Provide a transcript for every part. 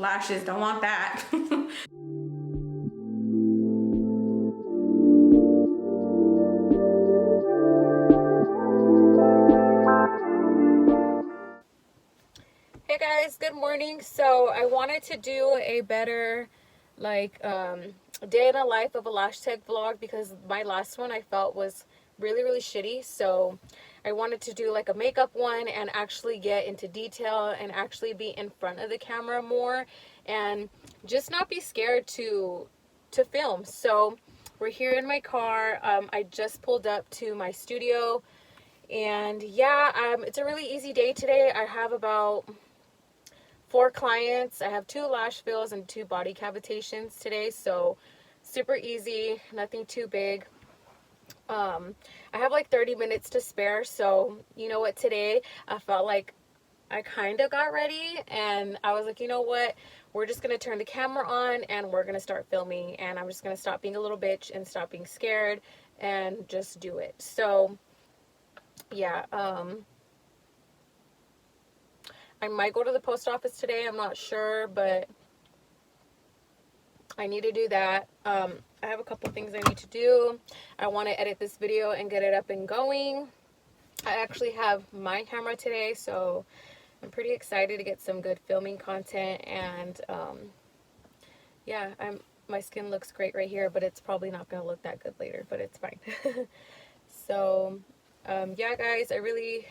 lashes, don't want that. Hey guys, good morning. So I wanted to do a better like day in the life of a lash tech vlog, because my last one I felt was really shitty. So I wanted to do like a makeup one and actually get into detail and actually be in front of the camera more and just not be scared to film. So we're here in my car. I just pulled up to my studio, and yeah, it's a really easy day today. I have about 4 clients. I have 2 lash fills and 2 body cavitations today, so super easy, nothing too big. I have like 30 minutes to spare, so you know what, today I felt like I kind of got ready and I was like, you know what, we're just gonna turn the camera on and we're gonna start filming, and I'm just gonna stop being a little bitch and stop being scared and just do it. So yeah, I might go to the post office today, I'm not sure, but I need to do that. I have a couple things I need to do. I want to edit this video and get it up and going. I actually have my camera today, so I'm pretty excited to get some good filming content. And yeah, my skin looks great right here, but it's probably not going to look that good later, but it's fine. So yeah guys, I really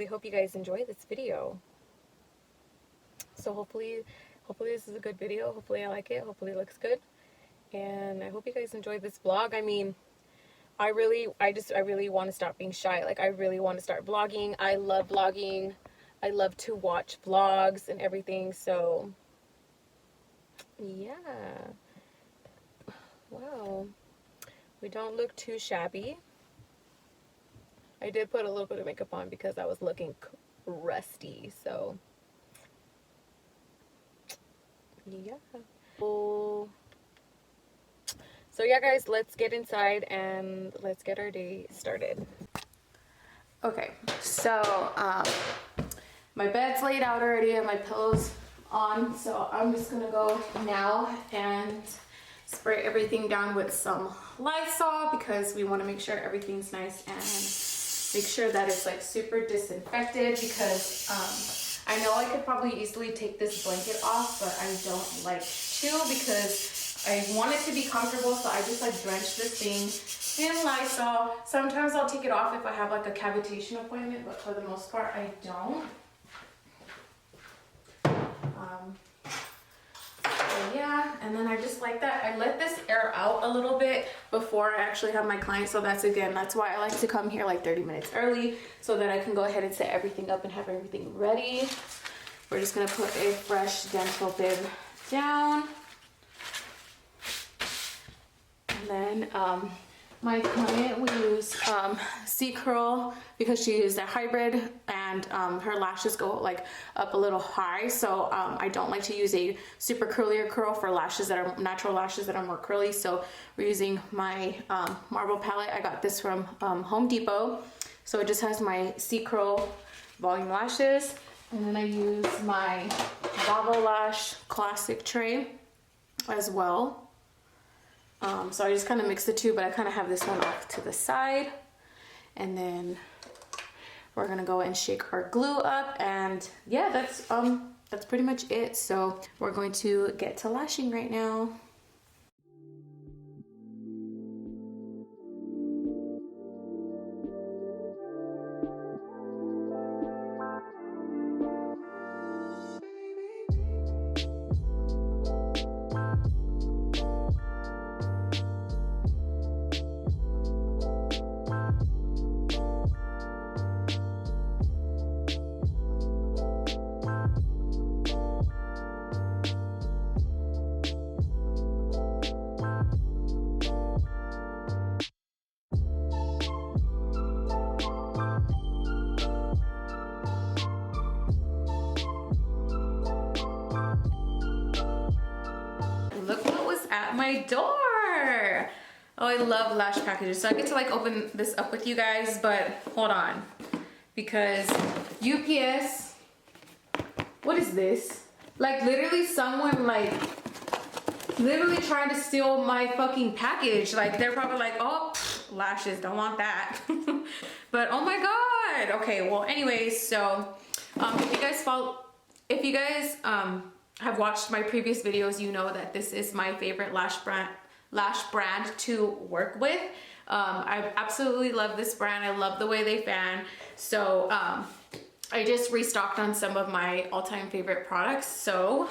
hope you guys enjoy this video. So hopefully this is a good video. Hopefully I like it. Hopefully it looks good. And I hope you guys enjoyed this vlog. I mean, I really want to stop being shy. Like, I really want to start vlogging. I love vlogging. I love to watch vlogs and everything. So yeah. Wow. We don't look too shabby. I did put a little bit of makeup on because I was looking rusty. So yeah. So yeah guys, let's get inside and let's get our day started. Okay, so my bed's laid out already and my pillows on, so I'm just gonna go now and spray everything down with some Lysol, because we want to make sure everything's nice and make sure that it's like super disinfected, because I know I could probably easily take this blanket off, but I don't like to, because I want it to be comfortable. So I just like drench this thing in Lysol. Sometimes I'll take it off if I have like a cavitation appointment, but for the most part I don't. So yeah, and then I just like that. I let this air out a little bit before I actually have my client. So that's why I like to come here like 30 minutes early, so that I can go ahead and set everything up and have everything ready. We're just gonna put a fresh dental bib down. And then my client will use C curl, because she used a hybrid, and her lashes go like up a little high, so I don't like to use a super curlier curl for lashes that are natural lashes that are more curly. So we're using my marble palette. I got this from Home Depot, so it just has my C curl volume lashes, and then I use my Bravo Lash classic tray as well. So I just kind of mix the two, but I kind of have this one off to the side. And then we're gonna go and shake our glue up, and yeah, that's pretty much it. So we're going to get to lashing right now. Look what was at my door. Oh, I love Lash packages. So I get to like open this up with you guys, but hold on, because UPS, what is this? Like literally someone like literally trying to steal my fucking package. Like they're probably like, oh, pff, lashes, don't want that. But oh my god. Okay, well anyways, so if you guys have watched my previous videos, you know that this is my favorite lash brand to work with. I absolutely love this brand. I love the way they fan. So I just restocked on some of my all-time favorite products. So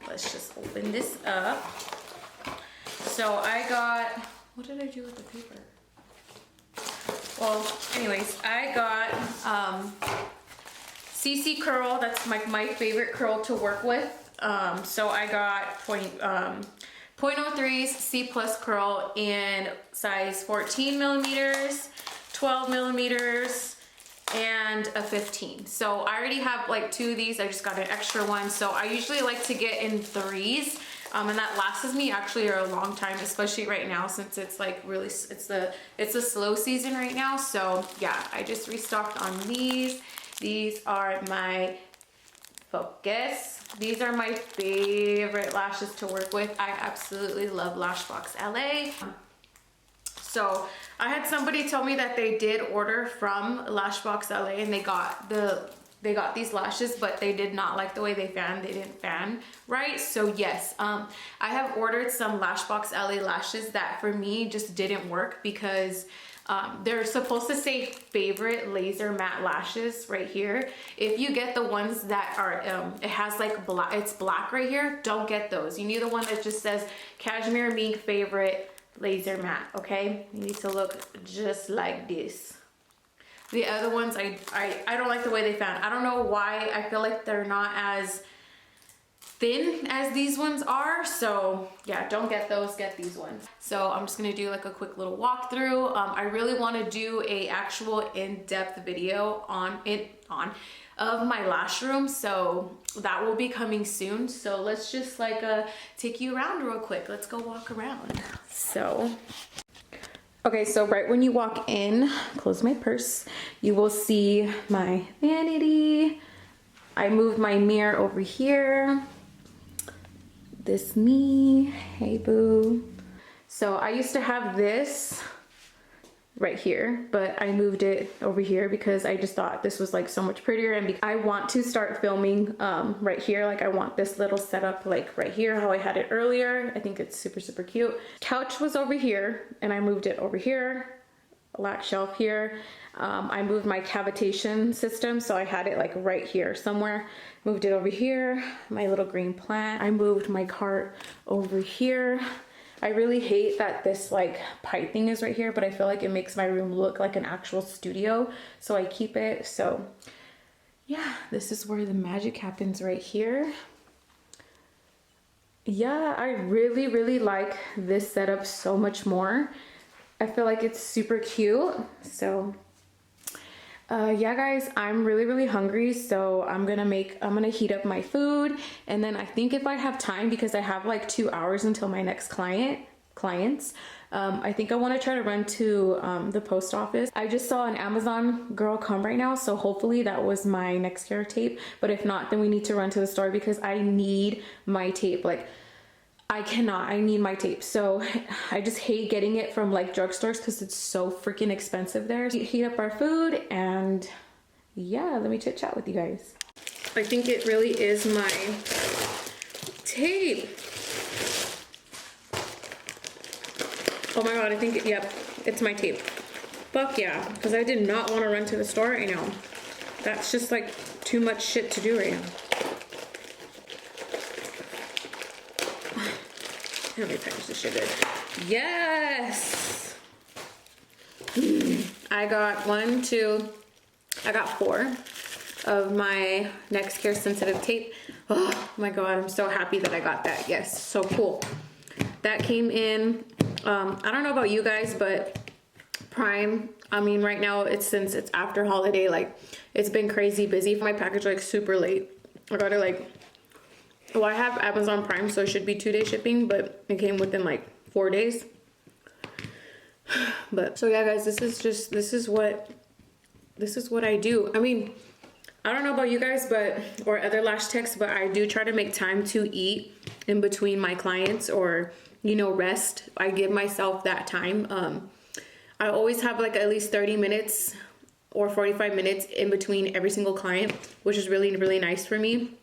let's just open this up. So I got, what did I do with the paper? Well, anyways, I got CC curl. That's my favorite curl to work with. So I got 0.03s C plus curl in size 14 millimeters, 12 millimeters, and a 15. So I already have like 2 of these. I just got an extra one. So I usually like to get in 3s. And that lasts me actually a long time, especially right now since it's like really, it's the slow season right now. So yeah, I just restocked on these. These are my Focus. These are my favorite lashes to work with. I absolutely love Lashbox LA. So I had somebody tell me that they did order from Lashbox LA and they got these lashes, but they did not like the way they fan. They didn't fan right. So yes, I have ordered some Lashbox LA lashes that for me just didn't work because they're supposed to say favorite laser matte lashes right here. If you get the ones that are, it has like black, it's black right here, don't get those. You need the one that just says Cashmere Mink favorite laser matte, okay? You need to look just like this. The other ones, I don't like the way they fan. I don't know why. I feel like they're not as thin as these ones are. So yeah, don't get those, get these ones. So I'm just gonna do like a quick little walkthrough. I really want to do a actual in-depth video of my lash room, so that will be coming soon. So let's just like take you around real quick. Let's go walk around. So okay, so right when you walk in, close my purse, you will see my vanity. I moved my mirror over here. This me, hey boo. So I used to have this right here, but I moved it over here because I just thought this was like so much prettier, and I want to start filming right here. Like I want this little setup like right here, how I had it earlier. I think it's super, super cute. Couch was over here and I moved it over here. Black shelf here. I moved my cavitation system, so I had it like right here somewhere. Moved it over here. My little green plant. I moved my cart over here. I really hate that this like pipe thing is right here, but I feel like it makes my room look like an actual studio, so I keep it. So yeah, this is where the magic happens right here. Yeah, I really, really like this setup so much more. I feel like it's super cute. So yeah guys, I'm really, really hungry, so I'm gonna heat up my food, and then I think if I have time, because I have like 2 hours until my next clients, I think I want to try to run to the post office. I just saw an Amazon girl come right now, so hopefully that was my next year tape, but if not, then we need to run to the store because I need my tape. Like I need my tape. So I just hate getting it from like drugstores because it's so freaking expensive there. Heat up our food, and yeah, let me chit chat with you guys. I think it really is my tape. Oh my god, I think, yep, it's my tape. Fuck yeah, because I did not want to run to the store right now. That's just like too much shit to do right now. Let me package this shit good. Yes! I got 4 of my Next Care sensitive tape. Oh my god, I'm so happy that I got that. Yes, so cool. That came in, I don't know about you guys, but Prime, I mean right now since it's after holiday, like it's been crazy busy. My package like super late. I got it like, well, I have Amazon Prime, so it should be 2-day shipping, but it came within like 4 days. But so yeah guys, this is what I do. I mean, I don't know about you guys, but, or other lash techs, but I do try to make time to eat in between my clients, or, you know, rest. I give myself that time. I always have like at least 30 minutes or 45 minutes in between every single client, which is really, really nice for me.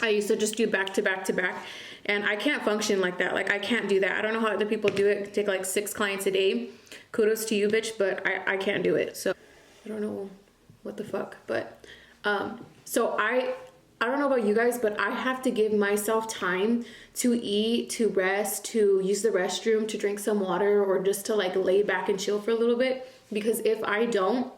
I used to just do back to back to back, and I can't function like that. Like, I can't do that. I don't know how other people do it. Take like 6 clients a day. Kudos to you, bitch, but I can't do it. So I don't know what the fuck, but so I don't know about you guys, but I have to give myself time to eat, to rest, to use the restroom, to drink some water, or just to like lay back and chill for a little bit. Because if I don't,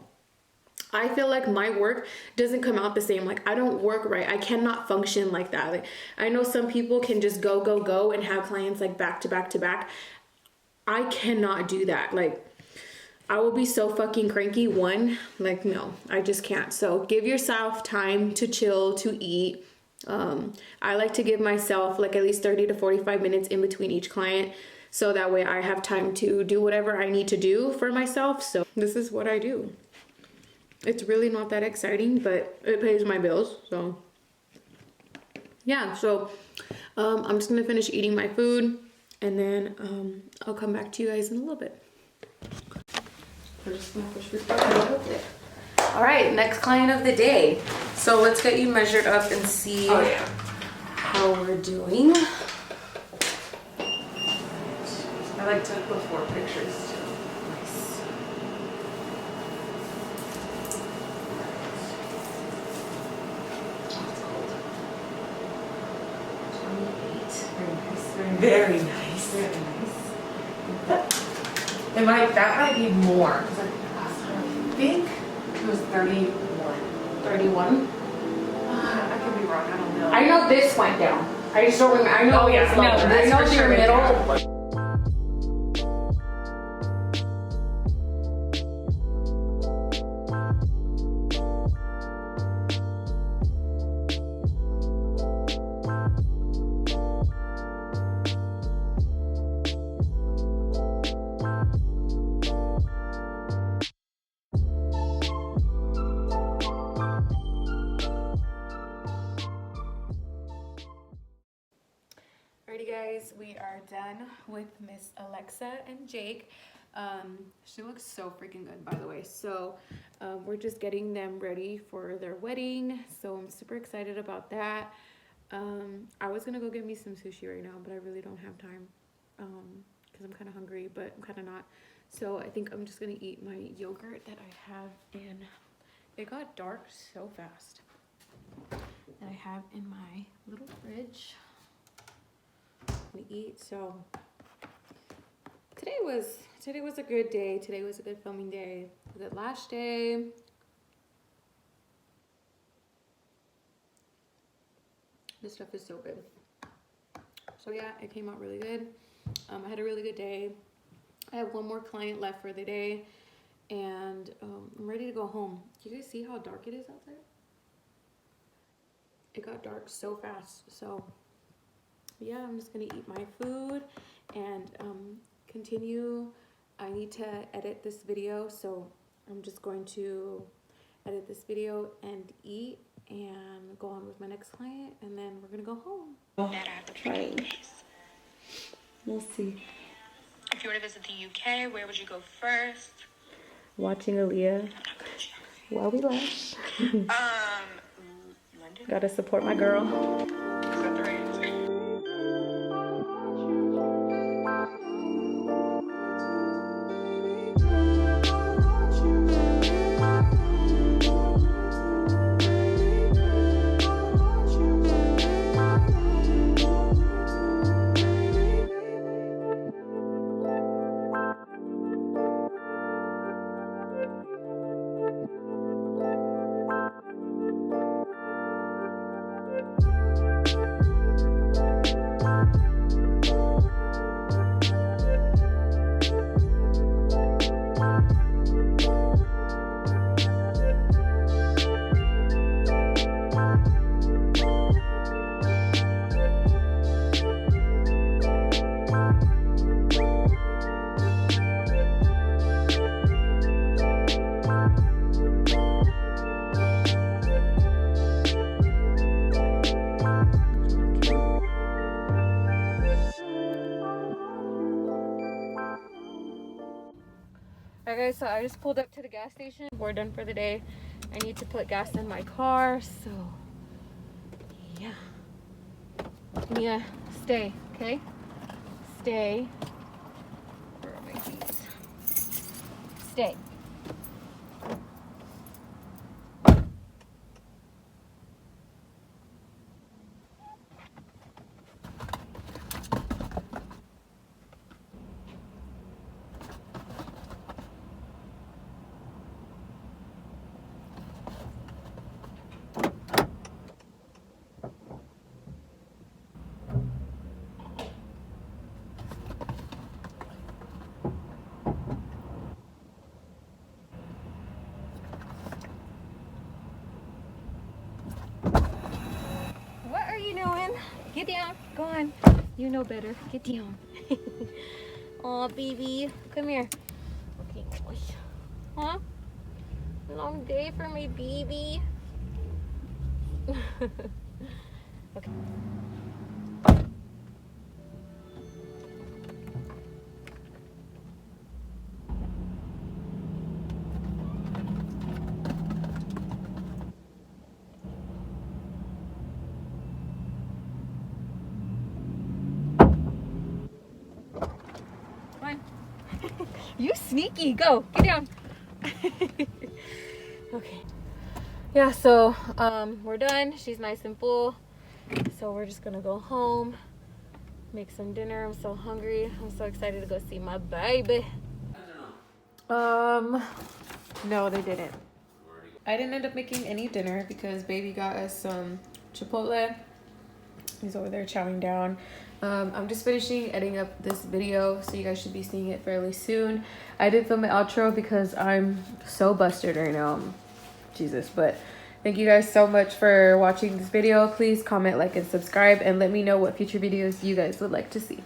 I feel like my work doesn't come out the same. Like, I don't work right. I cannot function like that. Like, I know some people can just go and have clients like back to back to back. I cannot do that. Like, I will be so fucking cranky. Like, no, I just can't. So give yourself time to chill, to eat. I like to give myself like at least 30 to 45 minutes in between each client, so that way I have time to do whatever I need to do for myself. So this is what I do. It's really not that exciting, but it pays my bills. So yeah, so I'm just gonna finish eating my food, and then I'll come back to you guys in a little bit. All right, next client of the day. So let's get you measured up and see how we're doing. I like to put 4 pictures too. Nice. Very nice. Very nice. That might be more. Because last time I think it was 31. 31? I could be wrong. I don't know. I know this went down. I just don't remember. I know. Oh yeah, no, I know for the sure middle. Alrighty guys, we are done with Miss Alexa and Jake. She looks so freaking good, by the way. So we're just getting them ready for their wedding. So I'm super excited about that. I was gonna go get me some sushi right now, but I really don't have time because I'm kind of hungry, but I'm kind of not. So I think I'm just gonna eat my yogurt that I have in. It got dark so fast. That I have in my little fridge. We eat. So today was a good day. Today was a good filming day. A good lash day. This stuff is so good. So yeah, it came out really good. I had a really good day. I have one more client left for the day, and I'm ready to go home. Do you guys see how dark it is out there? It got dark so fast. So yeah, I'm just gonna eat my food and continue. I need to edit this video, so I'm just going to edit this video and eat and go on with my next client, and then we're gonna go home. Right. We'll see. If you were to visit the UK, where would you go first? Watching Aaliyah while we lash. London. Gotta support my girl. Is that the right answer? guys, so I just pulled up to the gas station. We're done for the day. I need to put gas in my car, so yeah. Mia, stay, okay? Stay. Where are my keys? Stay. What are you doing? Get down. Go on. You know better. Get down. Oh, baby. Come here. Okay. Huh? Long day for my baby. Okay. Come on. You sneaky. Go. Get down. Okay. Yeah, so we're done. She's nice and full. So we're just gonna go home, make some dinner. I'm so hungry. I'm so excited to go see my baby. No, they didn't. I didn't end up making any dinner because baby got us some Chipotle. He's over there chowing down. I'm just finishing editing up this video, so you guys should be seeing it fairly soon. I did film an outro because I'm so busted right now. Jesus, but thank you guys so much for watching this video. Please comment, like, and subscribe, and let me know what future videos you guys would like to see.